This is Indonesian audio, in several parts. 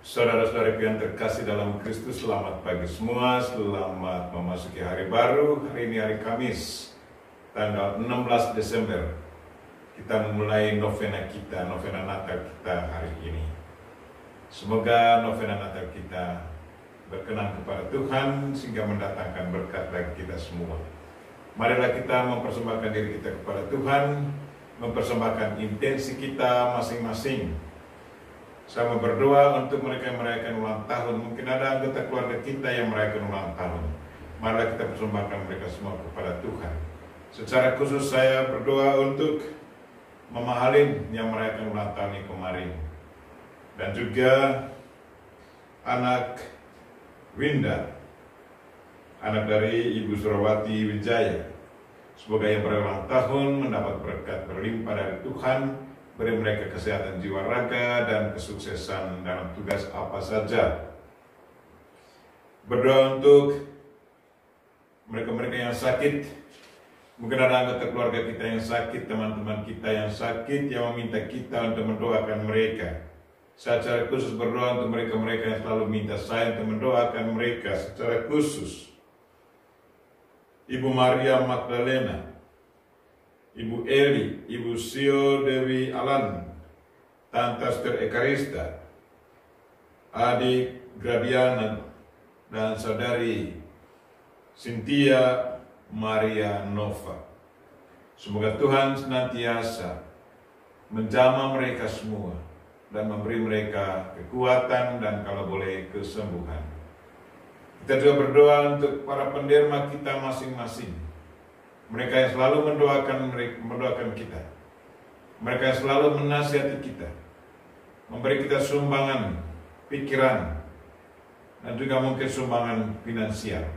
Saudara-saudari yang terkasih dalam Kristus, selamat pagi semua, selamat memasuki hari baru. Hari ini hari Kamis, tanggal 16 Desember. Kita memulai novena kita, novena Natal kita hari ini. Semoga novena Natal kita berkenan kepada Tuhan sehingga mendatangkan berkat bagi kita semua. Marilah kita mempersembahkan diri kita kepada Tuhan, mempersembahkan intensi kita masing-masing. Saya mau berdoa untuk mereka yang merayakan ulang tahun. Mungkin ada anggota keluarga kita yang merayakan ulang tahun. Marilah kita persembahkan mereka semua kepada Tuhan. Secara khusus saya berdoa untuk Mama Halim yang merayakan ulang tahun kemarin. Dan juga anak Winda, anak dari Ibu Surawati Wijaya. Semoga yang berulang tahun mendapat berkat berlimpah dari Tuhan. Beri mereka kesehatan jiwa raga dan kesuksesan dalam tugas apa saja. Berdoa untuk mereka-mereka yang sakit. Mungkin ada anggota keluarga kita yang sakit, teman-teman kita yang sakit, yang meminta kita untuk mendoakan mereka. Saya secara khusus berdoa untuk mereka-mereka yang selalu minta saya untuk mendoakan mereka secara khusus. Ibu Maria Magdalena, Ibu Eli, Ibu Sio Dewi Alan, Tante Esther Ekarista, adik Gradiana, dan saudari Cynthia Maria Nova. Semoga Tuhan senantiasa menjamah mereka semua dan memberi mereka kekuatan dan kalau boleh kesembuhan. Kita juga berdoa untuk para penderma kita masing-masing. Mereka yang selalu mendoakan kita. Mereka yang selalu menasihati kita. Memberi kita sumbangan pikiran dan juga mungkin sumbangan finansial.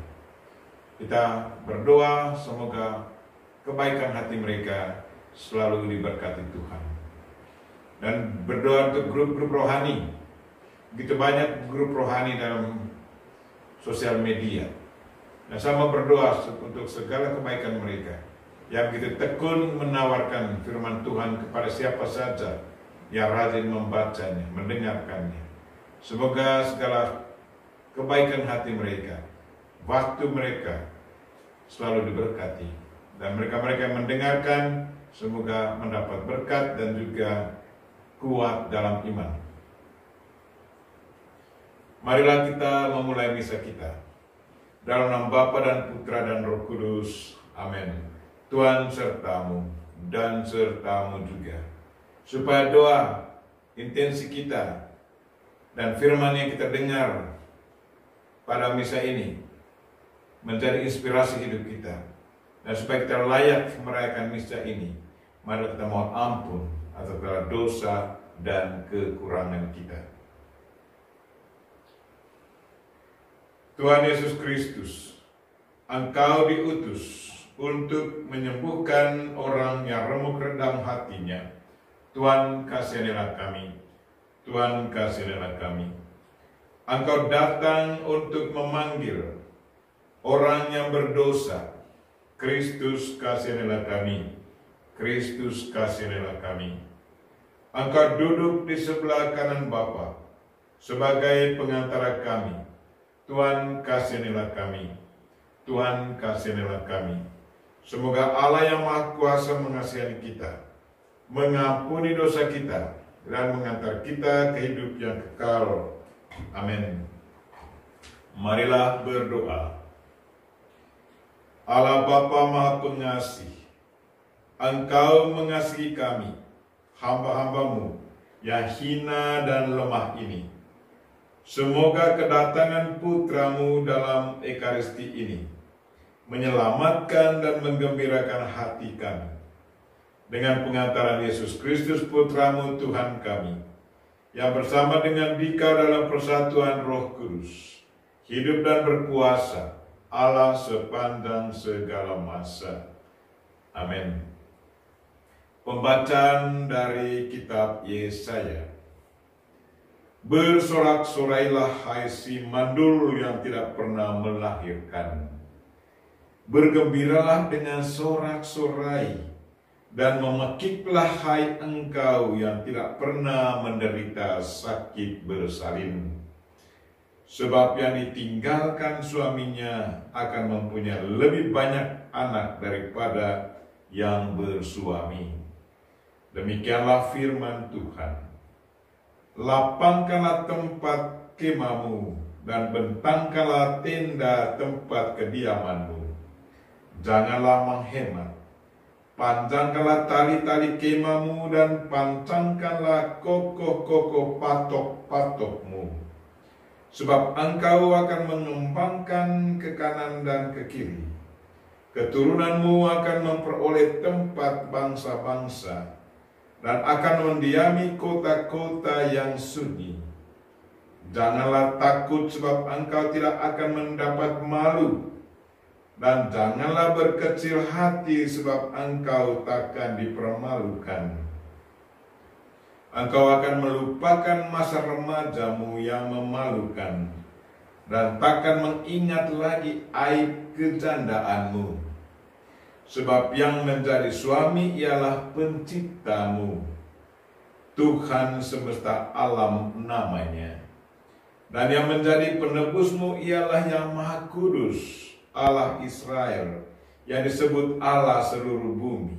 Kita berdoa semoga kebaikan hati mereka selalu diberkati Tuhan. Dan berdoa untuk grup-grup rohani. Begitu banyak grup rohani dalam sosial media. Dan sama berdoa untuk segala kebaikan mereka yang begitu tekun menawarkan firman Tuhan kepada siapa saja yang rajin membacanya, mendengarkannya. Semoga segala kebaikan hati mereka, waktu mereka selalu diberkati. Dan mereka-mereka yang mendengarkan semoga mendapat berkat dan juga kuat dalam iman. Marilah kita memulai misa kita. Dalam nama Bapa dan Putra dan Roh Kudus. Amin. Tuhan sertamu dan sertamu juga. Supaya doa, intensi kita, dan firman yang kita dengar pada misa ini menjadi inspirasi hidup kita. Dan supaya kita layak merayakan misa ini, mari kita mohon ampun atas segala dosa dan kekurangan kita. Tuhan Yesus Kristus, Engkau diutus untuk menyembuhkan orang yang remuk redam hatinya. Tuhan kasihanilah kami, Tuhan kasihanilah kami. Engkau datang untuk memanggil orang yang berdosa. Kristus kasihanilah kami, Kristus kasihanilah kami. Engkau duduk di sebelah kanan Bapa sebagai pengantara kami. Tuhan kasihanilah kami, Tuhan kasihanilah kami. Semoga Allah yang Maha Kuasa mengasihi kita, mengampuni dosa kita, dan mengantar kita ke hidup yang kekal. Amin. Marilah berdoa. Allah Bapa Maha Pengasih, Engkau mengasihi kami, hamba-hambamu yang hina dan lemah ini. Semoga kedatangan Putramu dalam Ekaristi ini menyelamatkan dan menggembirakan hati kami. Dengan pengantaran Yesus Kristus Putramu Tuhan kami, yang bersama dengan Dikau dalam persatuan Roh Kudus, hidup dan berkuasa Allah sepanjang segala masa. Amin. Pembacaan dari kitab Yesaya. Bersorak-sorailah hai si mandul yang tidak pernah melahirkan. Bergembiralah dengan sorak-sorai dan memekiklah hai engkau yang tidak pernah menderita sakit bersalin. Sebab yang ditinggalkan suaminya akan mempunyai lebih banyak anak daripada yang bersuami. Demikianlah firman Tuhan. Lapangkanlah tempat kemahmu dan bentangkanlah tenda tempat kediamanmu. Janganlah menghemat. Panjangkanlah tali-tali kemahmu dan pancangkanlah kokoh-kokoh patok-patokmu. Sebab engkau akan mengembangkan ke kanan dan ke kiri. Keturunanmu akan memperoleh tempat bangsa-bangsa dan akan mendiami kota-kota yang sunyi. Janganlah takut sebab engkau tidak akan mendapat malu, dan janganlah berkecil hati sebab engkau takkan dipermalukan. Engkau akan melupakan masa remajamu yang memalukan, dan takkan mengingat lagi aib kejandaanmu. Sebab yang menjadi suami ialah penciptamu, Tuhan semesta alam namanya. Dan yang menjadi penebusmu ialah yang Maha Kudus, Allah Israel, yang disebut Allah seluruh bumi.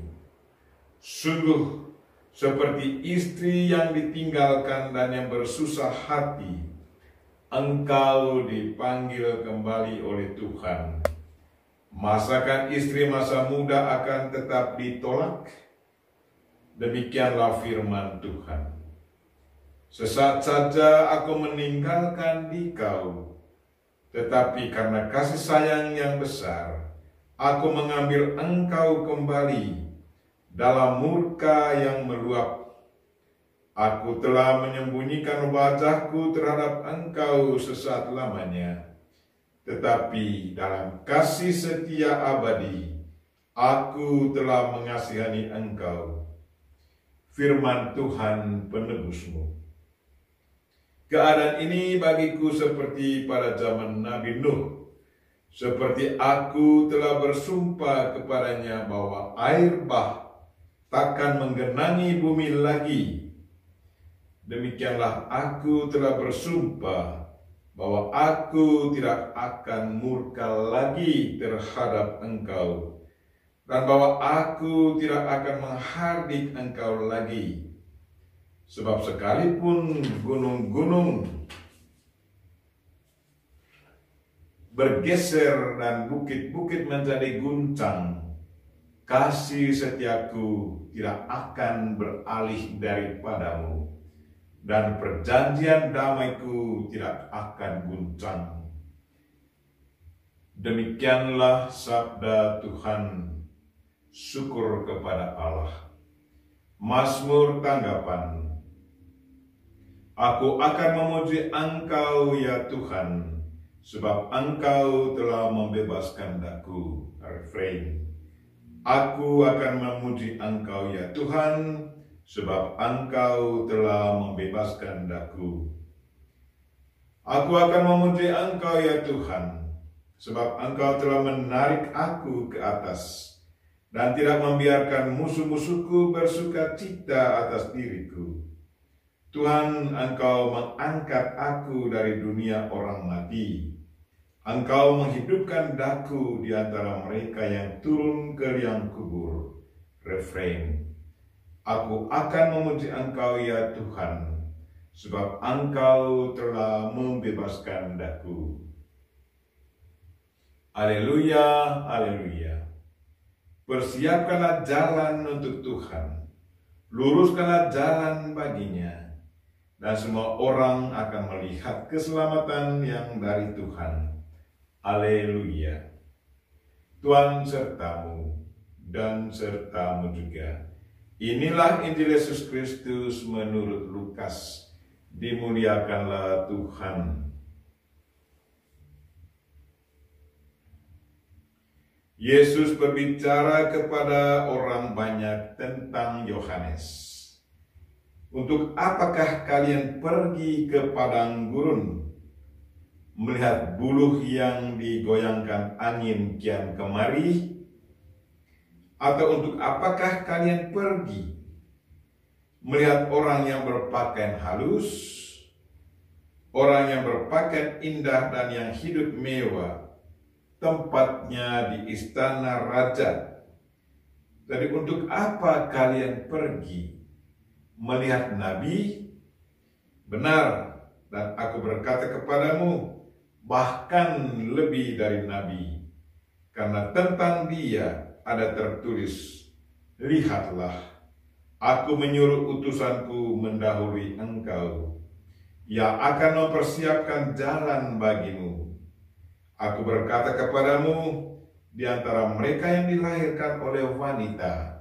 Sungguh seperti istri yang ditinggalkan dan yang bersusah hati, engkau dipanggil kembali oleh Tuhan. Masakan istri masa muda akan tetap ditolak? Demikianlah firman Tuhan. Sesaat saja aku meninggalkan dikau, tetapi karena kasih sayang yang besar, aku mengambil engkau kembali dalam murka yang meluap. Aku telah menyembunyikan wajahku terhadap engkau sesaat lamanya, tetapi dalam kasih setia abadi, aku telah mengasihani engkau. Firman Tuhan penebusmu. Keadaan ini bagiku seperti pada zaman Nabi Nuh. Seperti aku telah bersumpah kepadanya bahwa air bah takkan menggenangi bumi lagi. Demikianlah aku telah bersumpah bahwa aku tidak akan murka lagi terhadap engkau, dan bahwa aku tidak akan menghardik engkau lagi. Sebab sekalipun gunung-gunung bergeser dan bukit-bukit menjadi guncang, kasih setiaku tidak akan beralih daripadamu, dan perjanjian damaiku tidak akan guncang. Demikianlah sabda Tuhan. Syukur kepada Allah. Mazmur tanggapan. Aku akan memuji Engkau ya Tuhan, sebab Engkau telah membebaskan daku. Refrain. Aku akan memuji Engkau ya Tuhan, sebab Engkau telah membebaskan daku. Aku akan memuji Engkau ya Tuhan, sebab Engkau telah menarik aku ke atas, dan tidak membiarkan musuh-musuhku bersuka cita atas diriku. Tuhan, Engkau mengangkat aku dari dunia orang mati. Engkau menghidupkan daku di antara mereka yang turun ke liang kubur. Refrain. Aku akan memuji Engkau ya Tuhan, sebab Engkau telah membebaskan daku. Haleluya, haleluya. Persiapkanlah jalan untuk Tuhan, luruskanlah jalan baginya, dan semua orang akan melihat keselamatan yang dari Tuhan. Haleluya. Tuhan sertamu dan sertamu juga. Inilah Injil Yesus Kristus menurut Lukas. Dimuliakanlah Tuhan. Yesus berbicara kepada orang banyak tentang Yohanes. Untuk apakah kalian pergi ke padang gurun, melihat buluh yang digoyangkan angin kian kemari? Atau untuk apakah kalian pergi melihat orang yang berpakaian halus, orang yang berpakaian indah dan yang hidup mewah, tempatnya di istana raja? Jadi untuk apa kalian pergi melihat nabi? Benar, dan aku berkata kepadamu, bahkan lebih dari nabi. Karena tentang dia ada tertulis, lihatlah, aku menyuruh utusanku mendahului engkau, yang akan mempersiapkan jalan bagimu. Aku berkata kepadamu, di antara mereka yang dilahirkan oleh wanita,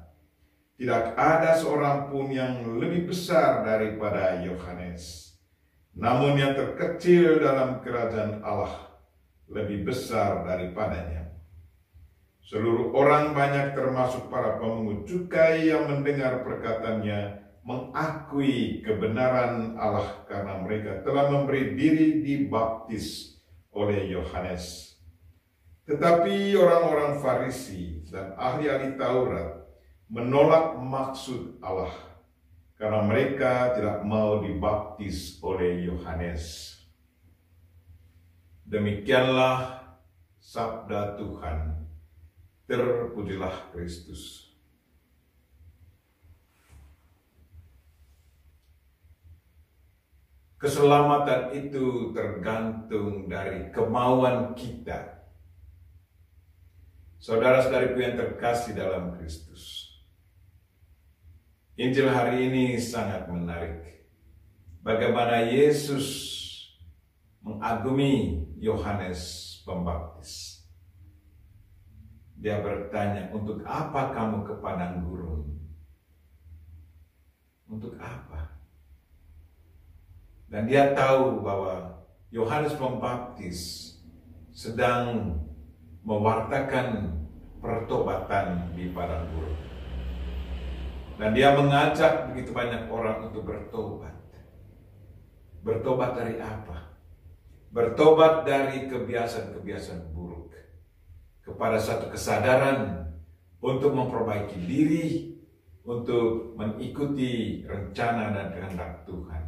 tidak ada seorang pun yang lebih besar daripada Yohanes. Namun yang terkecil dalam kerajaan Allah lebih besar daripadanya. Seluruh orang banyak termasuk para pemungut cukai yang mendengar perkataannya mengakui kebenaran Allah karena mereka telah memberi diri dibaptis oleh Yohanes. Tetapi orang-orang Farisi dan ahli-ahli Taurat menolak maksud Allah karena mereka tidak mau dibaptis oleh Yohanes. Demikianlah sabda Tuhan. Terpujilah Kristus. Keselamatan itu tergantung dari kemauan kita. Saudara-saudariku yang terkasih dalam Kristus, Injil hari ini sangat menarik. Bagaimana Yesus mengagumi Yohanes Pembaptis. Dia bertanya, untuk apa kamu ke padang gurun? Untuk apa? Dan dia tahu bahwa Yohanes Pembaptis sedang mewartakan pertobatan di padang gurun. Dan dia mengajak begitu banyak orang untuk bertobat. Bertobat dari apa? Bertobat dari kebiasaan-kebiasaan buruk kepada satu kesadaran untuk memperbaiki diri, untuk mengikuti rencana dan kehendak Tuhan.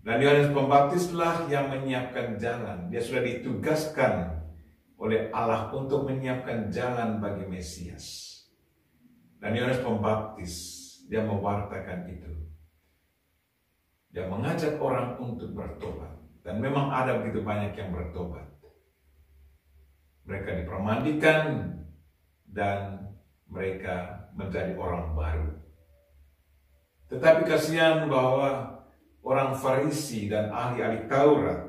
Dan Yohanes Pembaptislah yang menyiapkan jalan. Dia sudah ditugaskan oleh Allah untuk menyiapkan jalan bagi Mesias. Dan Yohanes Pembaptis, dia mewartakan itu. Dia mengajak orang untuk bertobat. Dan memang ada begitu banyak yang bertobat. Mereka dipermandikan dan mereka menjadi orang baru. Tetapi kasihan bahwa orang Farisi dan ahli-ahli Taurat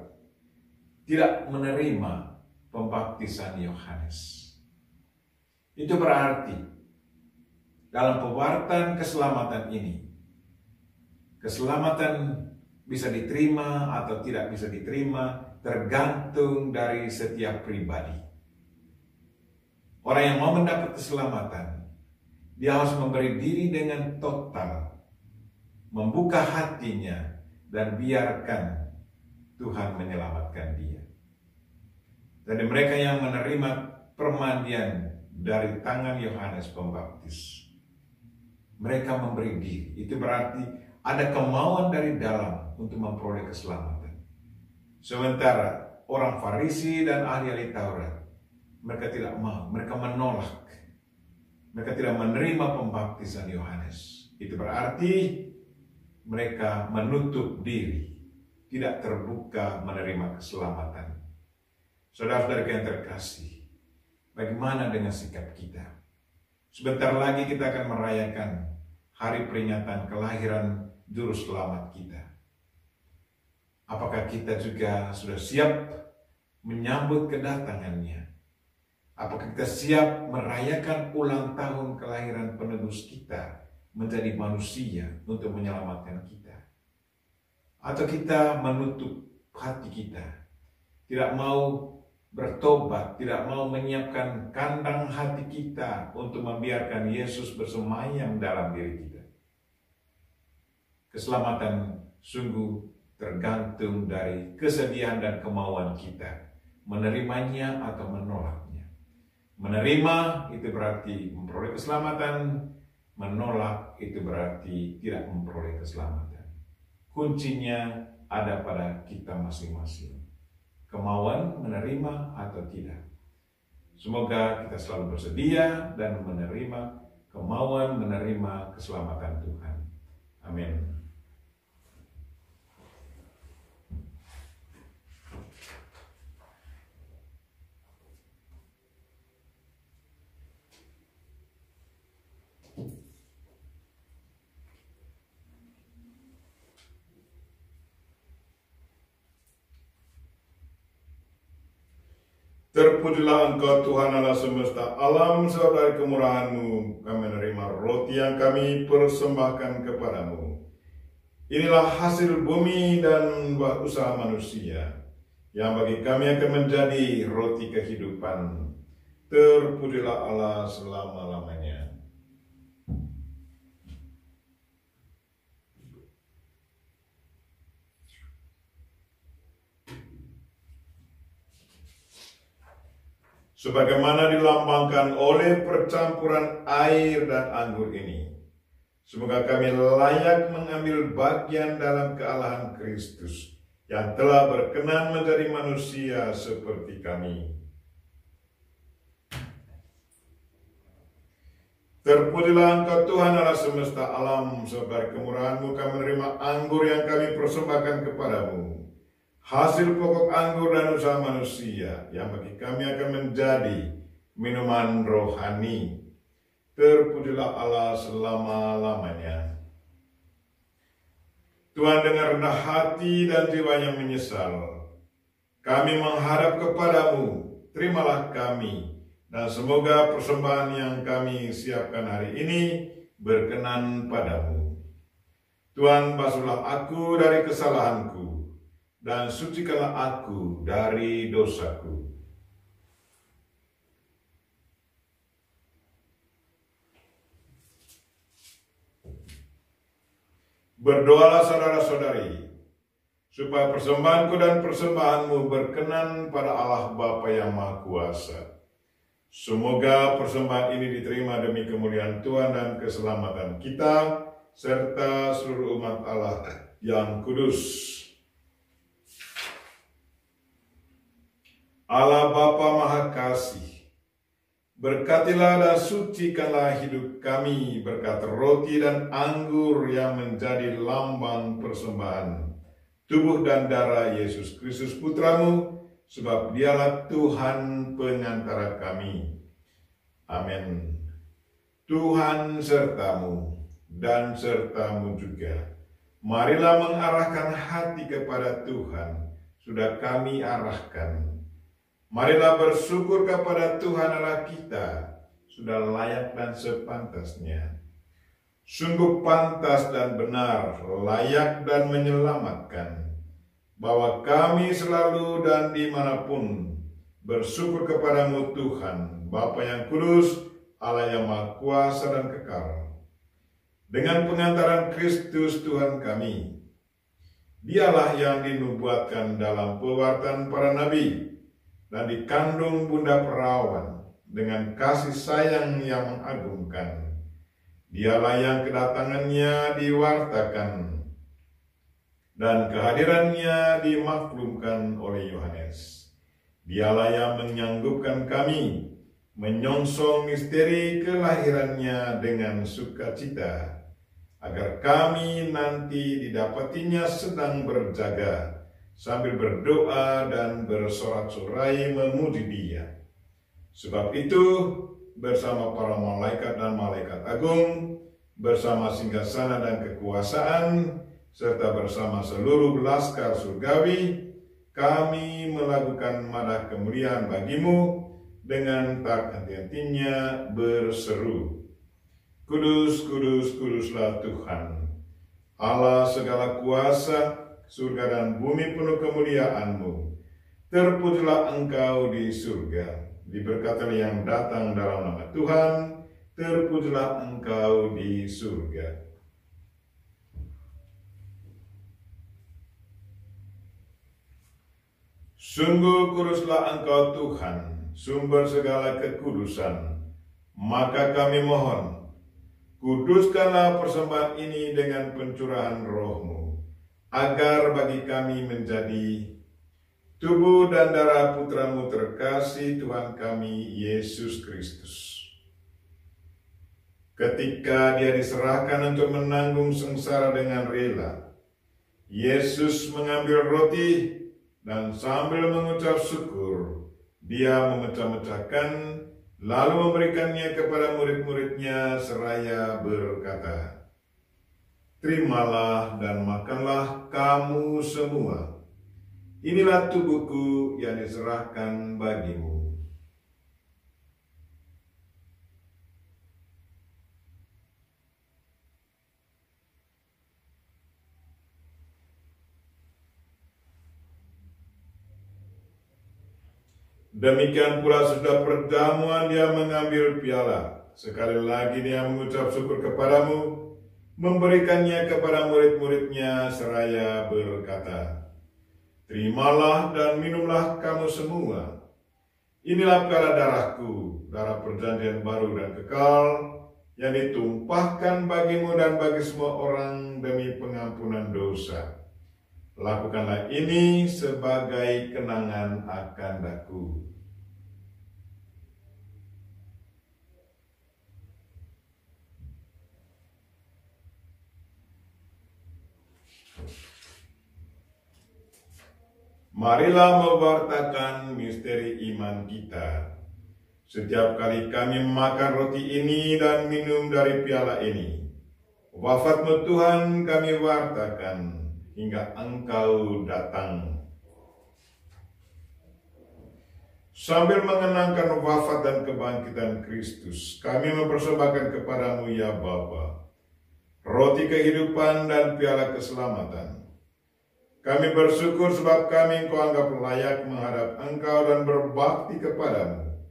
tidak menerima pembaptisan Yohanes. Itu berarti dalam pewartaan keselamatan ini, keselamatan bisa diterima atau tidak bisa diterima tergantung dari setiap pribadi. Orang yang mau mendapat keselamatan, dia harus memberi diri dengan total, membuka hatinya, dan biarkan Tuhan menyelamatkan dia. Jadi mereka yang menerima permandian dari tangan Yohanes Pembaptis, mereka memberi diri. Itu berarti ada kemauan dari dalam untuk memperoleh keselamatan. Sementara orang Farisi dan ahli-ahli Taurat, mereka tidak mau, mereka menolak. Mereka tidak menerima pembaptisan Yohanes. Itu berarti mereka menutup diri, tidak terbuka menerima keselamatan. Saudara-saudara yang terkasih, bagaimana dengan sikap kita? Sebentar lagi kita akan merayakan hari peringatan kelahiran Juru Selamat kita. Apakah kita juga sudah siap menyambut kedatangannya? Apakah kita siap merayakan ulang tahun kelahiran penebus kita menjadi manusia untuk menyelamatkan kita? Atau kita menutup hati kita, tidak mau bertobat, tidak mau menyiapkan kandang hati kita untuk membiarkan Yesus bersemayam dalam diri kita? Keselamatan sungguh tergantung dari kesediaan dan kemauan kita, menerimanya atau menolaknya, Menerima itu berarti memperoleh keselamatan, menolak itu berarti tidak memperoleh keselamatan. Kuncinya ada pada kita masing-masing. Kemauan menerima atau tidak. Semoga kita selalu bersedia dan menerima kemauan menerima keselamatan Tuhan. Amin. Terpujilah Engkau Tuhan Allah semesta alam, sebab dari kemurahan-Mu kami menerima roti yang kami persembahkan kepadamu. Inilah hasil bumi dan buah usaha manusia, yang bagi kami akan menjadi roti kehidupan. Terpujilah Allah selama-lamanya. Sebagaimana dilambangkan oleh percampuran air dan anggur ini, semoga kami layak mengambil bagian dalam kealahan Kristus yang telah berkenan menjadi manusia seperti kami. Terpujilah Engkau Tuhan Allah semesta alam, sebab dari kemurahan-Mu kami menerima anggur yang kami persembahkan kepadamu. Hasil pokok anggur dan usaha manusia yang bagi kami akan menjadi minuman rohani. Terpujilah Allah selama-lamanya. Tuhan dengan rendah hati dan jiwanya menyesal, kami menghadap kepadamu, terimalah kami, dan semoga persembahan yang kami siapkan hari ini berkenan padamu. Tuhan, basuhlah aku dari kesalahanku, dan sucikanlah aku dari dosaku. Berdoalah saudara-saudari, supaya persembahanku dan persembahanmu berkenan pada Allah Bapa yang Maha Kuasa. Semoga persembahan ini diterima demi kemuliaan Tuhan dan keselamatan kita, serta seluruh umat Allah yang kudus. Allah Bapa Maha Kasih, berkatilah dan sucikanlah hidup kami berkat roti dan anggur yang menjadi lambang persembahan tubuh dan darah Yesus Kristus Putramu, sebab Dialah Tuhan pengantara kami. Amin. Tuhan sertamu dan sertamu juga. Marilah mengarahkan hati kepada Tuhan, sudah kami arahkan. Marilah bersyukur kepada Tuhan Allah kita, sudah layak dan sepantasnya. Sungguh pantas dan benar, layak dan menyelamatkan, bahwa kami selalu dan dimanapun bersyukur kepadamu Tuhan, Bapa yang kudus, Allah yang Maha Kuasa dan kekal. Dengan pengantaran Kristus Tuhan kami, Dialah yang dinubuatkan dalam pewartaan para nabi, dan dikandung bunda perawan dengan kasih sayang yang mengagumkan. Dialah yang kedatangannya diwartakan dan kehadirannya dimaklumkan oleh Yohanes. Dialah yang menyanggupkan kami menyongsong misteri kelahirannya dengan sukacita, agar kami nanti didapatinya sedang berjaga sambil berdoa dan bersorak-sorai memuji Dia. Sebab itu, bersama para malaikat dan malaikat agung, bersama singgasana dan kekuasaan, serta bersama seluruh laskar surgawi, kami melakukan madah kemuliaan bagimu dengan tak henti-hentinya berseru, Kudus, kudus, kuduslah Tuhan, Allah segala kuasa, surga dan bumi penuh kemuliaan-Mu. Terpujilah Engkau di surga, diberkatilah yang datang dalam nama Tuhan, terpujilah Engkau di surga. Sungguh kuduslah Engkau Tuhan, sumber segala kekudusan. Maka kami mohon, kuduskanlah persembahan ini dengan pencurahan Roh-Mu, agar bagi kami menjadi tubuh dan darah Putra-Mu terkasih Tuhan kami, Yesus Kristus. Ketika Dia diserahkan untuk menanggung sengsara dengan rela, Yesus mengambil roti dan sambil mengucap syukur, Dia memecah-mecahkan, lalu memberikannya kepada murid-muridnya seraya berkata, "Terimalah dan makanlah kamu semua. Inilah tubuhku yang diserahkan bagimu." Demikian pula sudah perjamuan Dia mengambil piala. Sekali lagi Dia mengucap syukur kepadamu, memberikannya kepada murid-muridnya seraya berkata, "Terimalah dan minumlah kamu semua. Inilah piala darahku, darah perjanjian baru dan kekal, yang ditumpahkan bagimu dan bagi semua orang demi pengampunan dosa. Lakukanlah ini sebagai kenangan akan aku." Marilah mewartakan misteri iman kita. Setiap kali kami makan roti ini dan minum dari piala ini, wafat-Mu Tuhan kami wartakan hingga Engkau datang. Sambil mengenangkan wafat dan kebangkitan Kristus, kami mempersembahkan kepadamu ya Bapa, roti kehidupan dan piala keselamatan. Kami bersyukur sebab kami Engkau anggap layak menghadap Engkau dan berbakti kepadamu.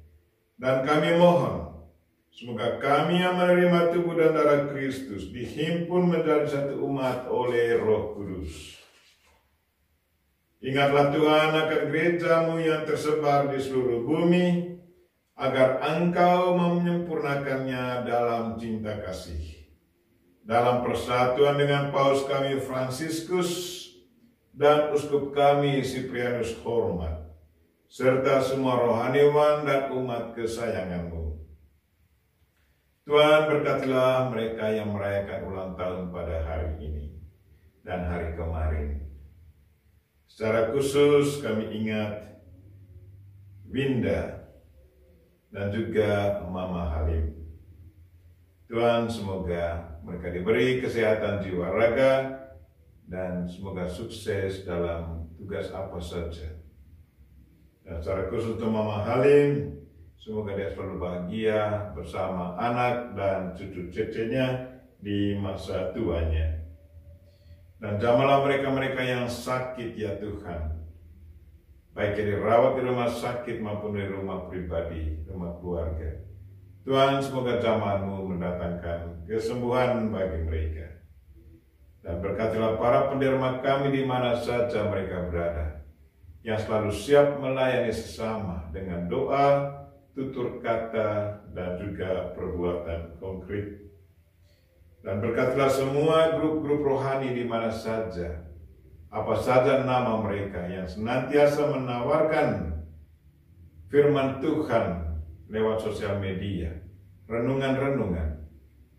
Dan kami mohon, semoga kami yang menerima tubuh dan darah Kristus dihimpun menjadi satu umat oleh Roh Kudus. Ingatlah Tuhan akan gereja-Mu yang tersebar di seluruh bumi, agar Engkau menyempurnakannya dalam cinta kasih. Dalam persatuan dengan Paus kami Fransiskus dan uskup kami Siprianus Hormat, serta semua rohaniwan dan umat kesayangan-Mu. Tuhan, berkatilah mereka yang merayakan ulang tahun pada hari ini dan hari kemarin. Secara khusus kami ingat Winda dan juga Mama Halim. Tuhan, semoga mereka diberi kesehatan jiwa raga dan semoga sukses dalam tugas apa saja. Dan secara khusus untuk Mama Halim, semoga dia selalu bahagia bersama anak dan cucu cecenya di masa tuanya. Dan jamahlah mereka-mereka yang sakit ya Tuhan, baik yang dirawat di rumah sakit maupun di rumah pribadi, rumah keluarga. Tuhan, semoga jamah-Mu mendatangkan kesembuhan bagi mereka. Dan berkatilah para penderma kami di mana saja mereka berada, yang selalu siap melayani sesama dengan doa, tutur kata, dan juga perbuatan konkret. Dan berkatilah semua grup-grup rohani di mana saja, apa saja nama mereka, yang senantiasa menawarkan firman Tuhan lewat sosial media, renungan-renungan.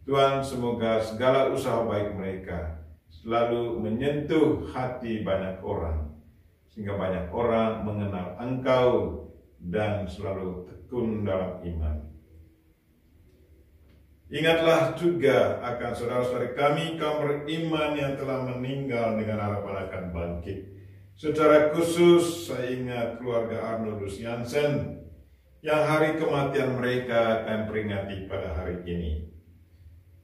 Tuhan, semoga segala usaha baik mereka selalu menyentuh hati banyak orang, sehingga banyak orang mengenal Engkau dan selalu tekun dalam iman. Ingatlah juga akan saudara-saudari kami, kaum beriman yang telah meninggal dengan harapan akan bangkit. Secara khusus saya ingat keluarga Arnoldus Jansen yang hari kematian mereka akan peringati pada hari ini.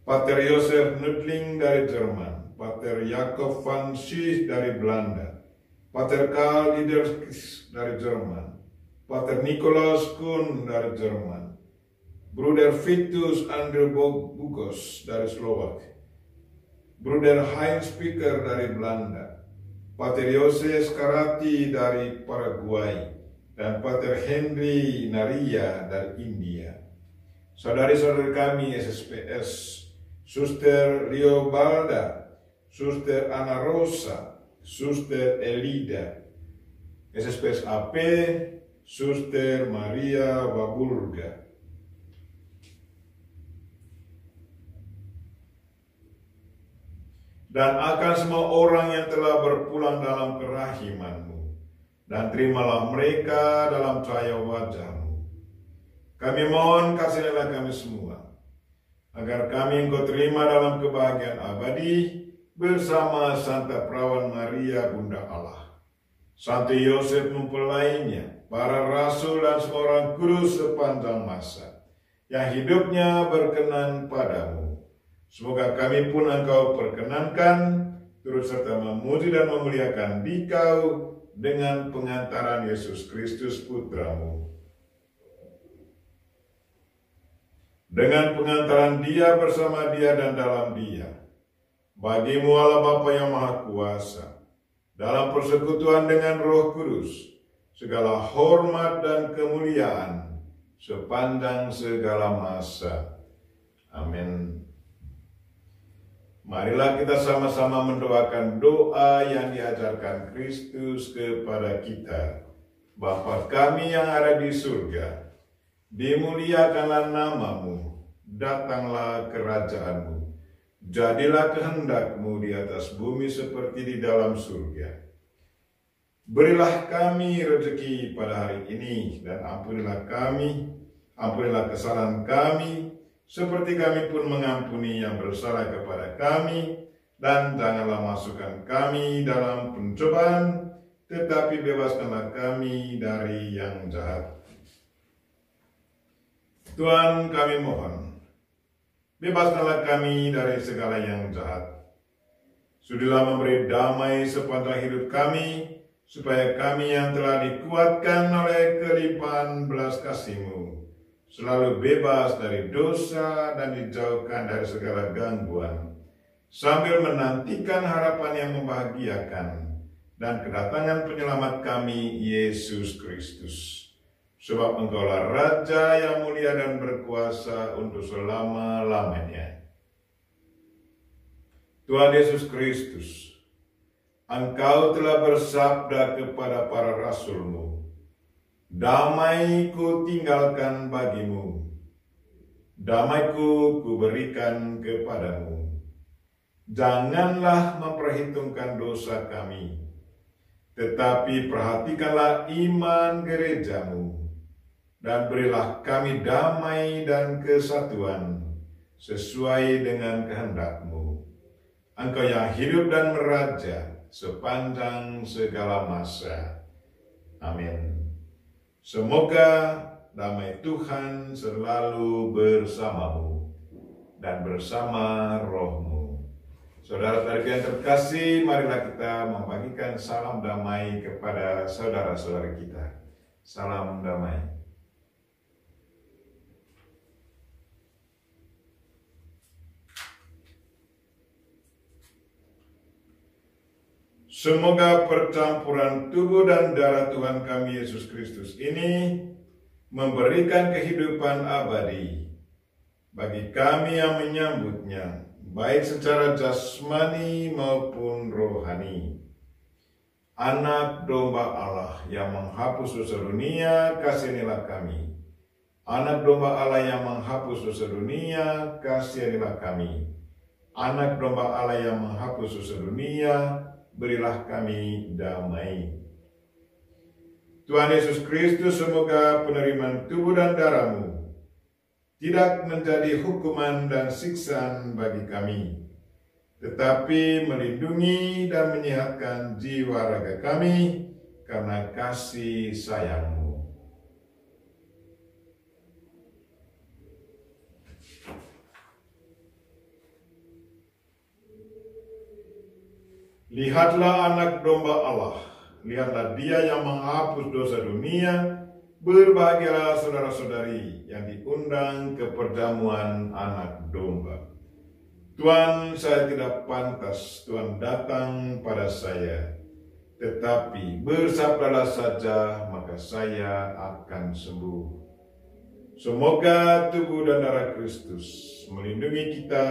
Pater Josef Nudling dari Jerman, Pater Jacob van Schie dari Belanda, Pater Karl Diederskis dari Jerman, Pater Nicolaus Kuhn dari Jerman, Bruder Vitus Andrew Bugos dari Slovak, Bruder Heinz Piker dari Belanda, Pater Jose Scarati dari Paraguay, dan Pater Henry Naria dari India. Saudari-saudari kami SSPS, Suster Leo Balda, Suster Ana Rosa, Suster Elida, SSPS AP, Suster Maria Wabulga. Dan akan semua orang yang telah berpulang dalam kerahiman-Mu, dan terimalah mereka dalam cahaya wajah-Mu. Kami mohon kasihanilah kami semua, agar kami Engkau terima dalam kebahagiaan abadi bersama Santa Perawan Maria Bunda Allah, Santo Yosef mempelainya, para rasul dan semua orang kudus sepanjang masa, yang hidupnya berkenan padamu. Semoga kami pun Engkau perkenankan, turut serta memuji dan memuliakan Dikau dengan pengantaran Yesus Kristus Putramu. Dengan pengantaran Dia, bersama Dia, dan dalam Dia, bagimu Allah Bapa yang Maha Kuasa, dalam persekutuan dengan Roh Kudus, segala hormat dan kemuliaan sepanjang segala masa. Amin. Marilah kita sama-sama mendoakan doa yang diajarkan Kristus kepada kita. Bapa kami yang ada di surga, dimuliakanlah nama-Mu, datanglah kerajaan-Mu, jadilah kehendak-Mu di atas bumi seperti di dalam surga. Berilah kami rezeki pada hari ini, dan ampunilah kesalahan kami, seperti kami pun mengampuni yang bersalah kepada kami, dan janganlah masukkan kami dalam pencobaan, tetapi bebaskanlah kami dari yang jahat. Tuhan, kami mohon, bebaskanlah kami dari segala yang jahat. Sudilah memberi damai sepanjang hidup kami, supaya kami yang telah dikuatkan oleh kelimpahan belas kasih-Mu selalu bebas dari dosa dan dijauhkan dari segala gangguan, sambil menantikan harapan yang membahagiakan dan kedatangan penyelamat kami, Yesus Kristus. Sebab Engkaulah Raja yang mulia dan berkuasa untuk selama-lamanya. Tuhan Yesus Kristus, Engkau telah bersabda kepada para rasul-Mu, damai ku tinggalkan bagimu, damai-Ku kuberikan kepadamu. Janganlah memperhitungkan dosa kami, tetapi perhatikanlah iman gereja-Mu, dan berilah kami damai dan kesatuan sesuai dengan kehendak-Mu. Engkau yang hidup dan meraja sepanjang segala masa. Amin. Semoga damai Tuhan selalu bersamamu dan bersama roh-Mu. Saudara-saudari yang terkasih, marilah kita membagikan salam damai kepada saudara-saudari kita. Salam damai. Semoga percampuran tubuh dan darah Tuhan kami Yesus Kristus ini memberikan kehidupan abadi bagi kami yang menyambutnya, baik secara jasmani maupun rohani. Anak domba Allah yang menghapus dosa dunia, kasihanilah kami. Anak domba Allah yang menghapus dosa dunia, kasihanilah kami. Anak domba Allah yang menghapus dosa dunia, berilah kami damai. Tuhan Yesus Kristus, semoga penerimaan tubuh dan darah-Mu tidak menjadi hukuman dan siksaan bagi kami, tetapi melindungi dan menyehatkan jiwa raga kami karena kasih sayang-Mu. Lihatlah anak domba Allah, lihatlah Dia yang menghapus dosa dunia. Berbahagialah saudara-saudari yang diundang ke perjamuan anak domba. Tuhan, saya tidak pantas Tuhan datang pada saya, tetapi bersabdalah saja, maka saya akan sembuh. Semoga tubuh dan darah Kristus melindungi kita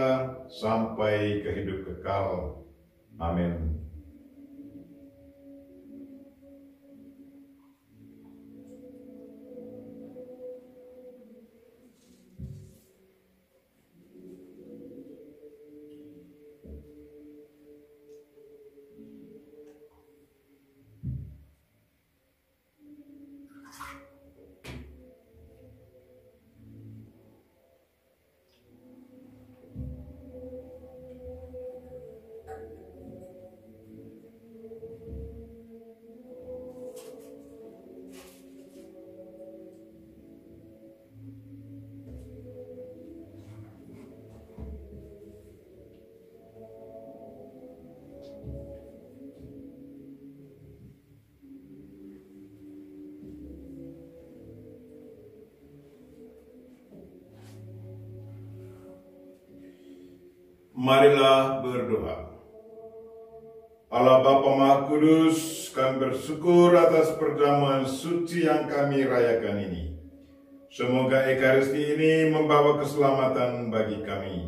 sampai ke hidup kekal. Amin. Marilah berdoa. Allah Bapa Maha Kudus, kami bersyukur atas perjamuan suci yang kami rayakan ini. Semoga Ekaristi ini membawa keselamatan bagi kami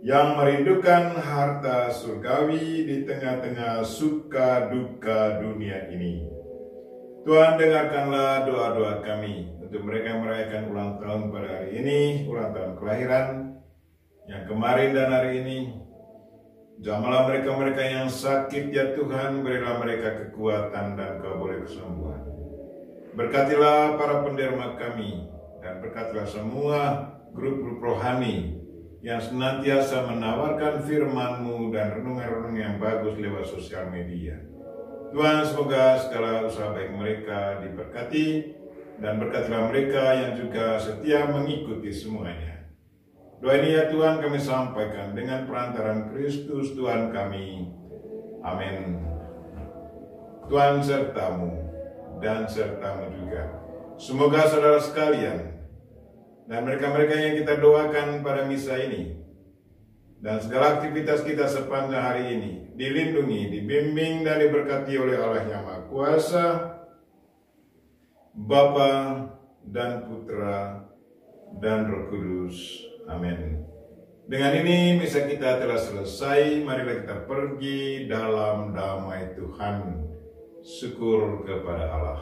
yang merindukan harta surgawi di tengah-tengah suka duka dunia ini. Tuhan, dengarkanlah doa-doa kami untuk mereka yang merayakan ulang tahun pada hari ini, ulang tahun kelahiran yang kemarin dan hari ini. Jamahlah mereka-mereka yang sakit, ya Tuhan, berilah mereka kekuatan dan kau boleh kesembuhan. Berkatilah para penderma kami, dan berkatilah semua grup-grup rohani yang senantiasa menawarkan firman-Mu dan renungan-renungan yang bagus lewat sosial media. Tuhan, semoga segala usaha baik mereka diberkati, dan berkatilah mereka yang juga setia mengikuti semuanya. Doa ini ya Tuhan kami sampaikan dengan perantaraan Kristus Tuhan kami. Amin. Tuhan sertamu dan sertamu juga. Semoga saudara sekalian dan mereka-mereka yang kita doakan pada misa ini dan segala aktivitas kita sepanjang hari ini dilindungi, dibimbing dan diberkati oleh Allah yang Maha Kuasa, Bapa dan Putra dan Roh Kudus. Amin. Dengan ini misa kita telah selesai. Marilah kita pergi dalam damai Tuhan. Syukur kepada Allah.